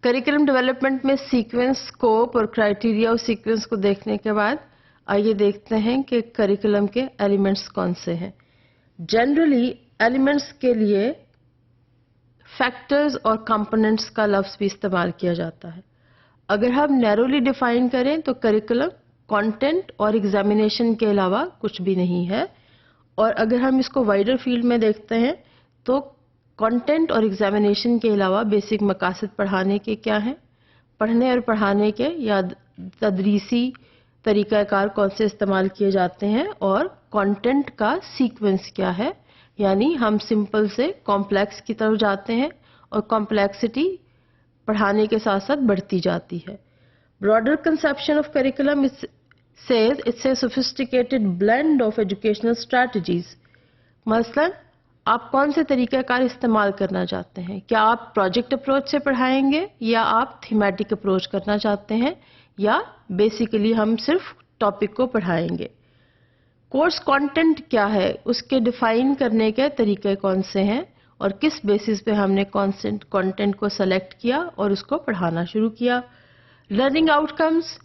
Curriculum development में sequence, scope और criteria और सीक्वेंस को देखने के बाद आइए देखते हैं कि करिकुलम के एलिमेंट्स कौन से हैं। जनरली एलिमेंट्स के लिए फैक्टर्स और कंपोनेंट्स का लफ्ज़ भी इस्तेमाल किया जाता है। अगर हम नैरोली डिफाइन करें तो करिकुलम कंटेंट और एग्जामिनेशन के अलावा कुछ भी नहीं है, और अगर हम इसको वाइडर फील्ड में देखते हैं तो कंटेंट और एग्जामिनेशन के अलावा बेसिक मकासद पढ़ाने के क्या हैं, पढ़ने और पढ़ाने के या तदरीसी तरीक़ाकार कौन से इस्तेमाल किए जाते हैं, और कंटेंट का सीक्वेंस क्या है, यानी हम सिंपल से कॉम्प्लेक्स की तरफ जाते हैं और कॉम्प्लेक्सिटी पढ़ाने के साथ साथ बढ़ती जाती है। Broader conception of curriculum says it's a sophisticated blend of educational strategies। मसलन आप कौन से तरीक़ाकार इस्तेमाल करना चाहते हैं? क्या आप प्रोजेक्ट अप्रोच से पढ़ाएंगे या आप थीमेटिक अप्रोच करना चाहते हैं, या बेसिकली हम सिर्फ टॉपिक को पढ़ाएंगे? कोर्स कंटेंट क्या है, उसके डिफाइन करने के तरीके कौन से हैं और किस बेसिस पे हमने कंटेंट को सेलेक्ट किया और उसको पढ़ाना शुरू किया? लर्निंग आउटकम्स,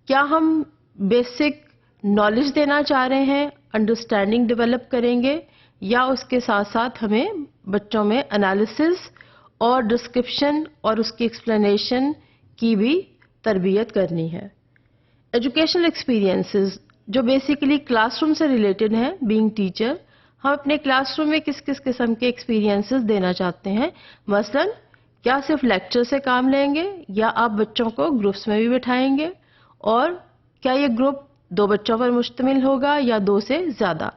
क्या हम बेसिक नॉलेज देना चाह रहे हैं, अंडरस्टैंडिंग डेवलप करेंगे, या उसके साथ साथ हमें बच्चों में एनालिसिस और डिस्क्रिप्शन और उसकी एक्सप्लेनेशन की भी तरबियत करनी है? एजुकेशनल एक्सपीरियंसेस जो बेसिकली क्लासरूम से रिलेटेड हैं, बीइंग टीचर हम अपने क्लासरूम में किस किस किस्म के एक्सपीरियंसेस देना चाहते हैं? मसलन क्या सिर्फ लेक्चर से काम लेंगे या आप बच्चों को ग्रुप्स में भी बिठाएंगे, और क्या ये ग्रुप 2 बच्चों पर मुश्तमिल होगा या 2 से ज़्यादा?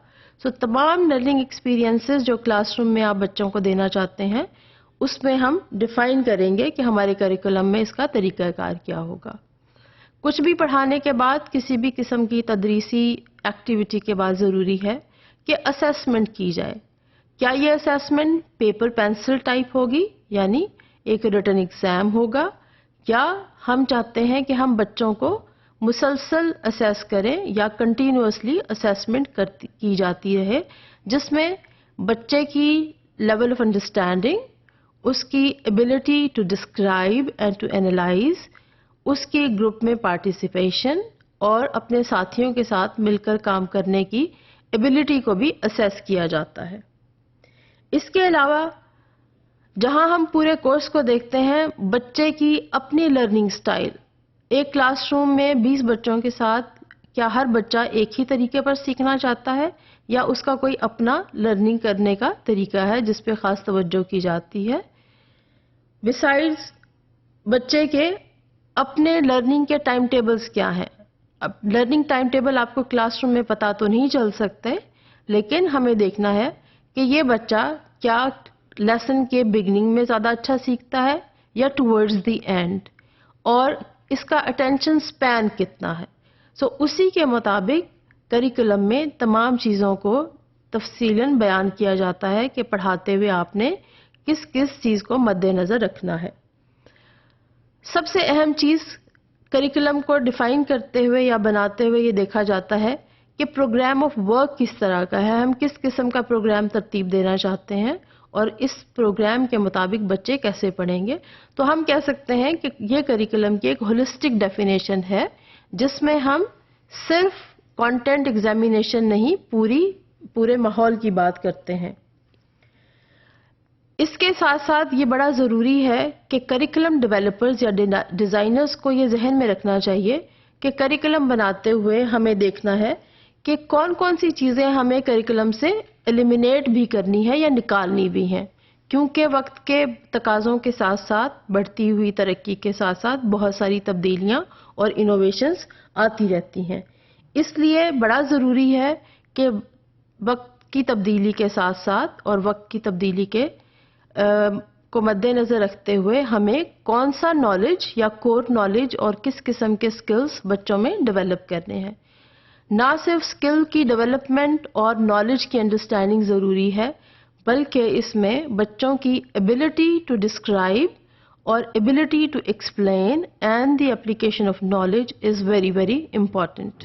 तमाम लर्निंग एक्सपीरियंसेस जो क्लासरूम में आप बच्चों को देना चाहते हैं उसमें हम डिफाइन करेंगे कि हमारे करिकुलम में इसका तरीक़ाकार क्या होगा। कुछ भी पढ़ाने के बाद किसी भी किस्म की तदरीसी एक्टिविटी के बाद ज़रूरी है कि असेसमेंट की जाए। क्या ये असेसमेंट पेपर पेंसिल टाइप होगी, यानी एक रिटन एग्ज़ाम होगा, या हम चाहते हैं कि हम बच्चों को मुसलसल असेस करें या कंटिन्यूअसली असेसमेंट की जाती रहे, जिसमें बच्चे की लेवल ऑफ अंडरस्टैंडिंग, उसकी ability to describe and to analyse, उसकी ग्रुप में पार्टिसिपेशन और अपने साथियों के साथ मिलकर काम करने की एबिलिटी को भी असेस किया जाता है। इसके अलावा जहां हम पूरे कोर्स को देखते हैं, बच्चे की अपनी लर्निंग स्टाइल, एक क्लासरूम में 20 बच्चों के साथ क्या हर बच्चा एक ही तरीके पर सीखना चाहता है, या उसका कोई अपना लर्निंग करने का तरीका है जिस पे खास तवज्जो की जाती है? बिसाइड्स बच्चे के अपने लर्निंग के टाइम टेबल्स क्या हैं? अब लर्निंग टाइम टेबल आपको क्लासरूम में पता तो नहीं चल सकते, लेकिन हमें देखना है कि ये बच्चा क्या लेसन के बिगनिंग में ज़्यादा अच्छा सीखता है या टुवर्ड्स द एंड, और इसका अटेंशन स्पैन कितना है। उसी के मुताबिक करिकुलम में तमाम चीज़ों को तफसीलन बयान किया जाता है कि पढ़ाते हुए आपने किस किस चीज़ को मद्देनज़र रखना है। सबसे अहम चीज़ करिकुलम को डिफ़ाइन करते हुए या बनाते हुए ये देखा जाता है कि प्रोग्राम ऑफ वर्क किस तरह का है, हम किस किस्म का प्रोग्राम तरतीब देना चाहते हैं और इस प्रोग्राम के मुताबिक बच्चे कैसे पढ़ेंगे। तो हम कह सकते हैं कि ये करिकुलम की एक होलिस्टिक डेफिनेशन है, जिसमें हम सिर्फ कंटेंट एग्जामिनेशन नहीं, पूरे माहौल की बात करते हैं। इसके साथ साथ ये बड़ा ज़रूरी है कि करिकुलम डेवलपर्स या डिज़ाइनर्स को ये जहन में रखना चाहिए कि करिकुलम बनाते हुए हमें देखना है कि कौन कौन सी चीज़ें हमें करिकुलम से एलिमिनेट भी करनी है या निकालनी भी हैं, क्योंकि वक्त के तकाज़ों के साथ साथ बढ़ती हुई तरक्की के साथ साथ बहुत सारी तब्दीलियां और इनोवेशंस आती रहती हैं। इसलिए बड़ा ज़रूरी है कि वक्त की तब्दीली के साथ साथ और वक्त की तब्दीली के को मद्देनज़र रखते हुए हमें कौन सा नॉलेज या कोर नॉलेज और किस किस्म के स्किल्स बच्चों में डेवलप करने हैं। ना सिर्फ स्किल की डेवलपमेंट और नॉलेज की अंडरस्टैंडिंग ज़रूरी है, बल्कि इसमें बच्चों की एबिलिटी टू डिस्क्राइब और ability to explain and the application of knowledge is very very important.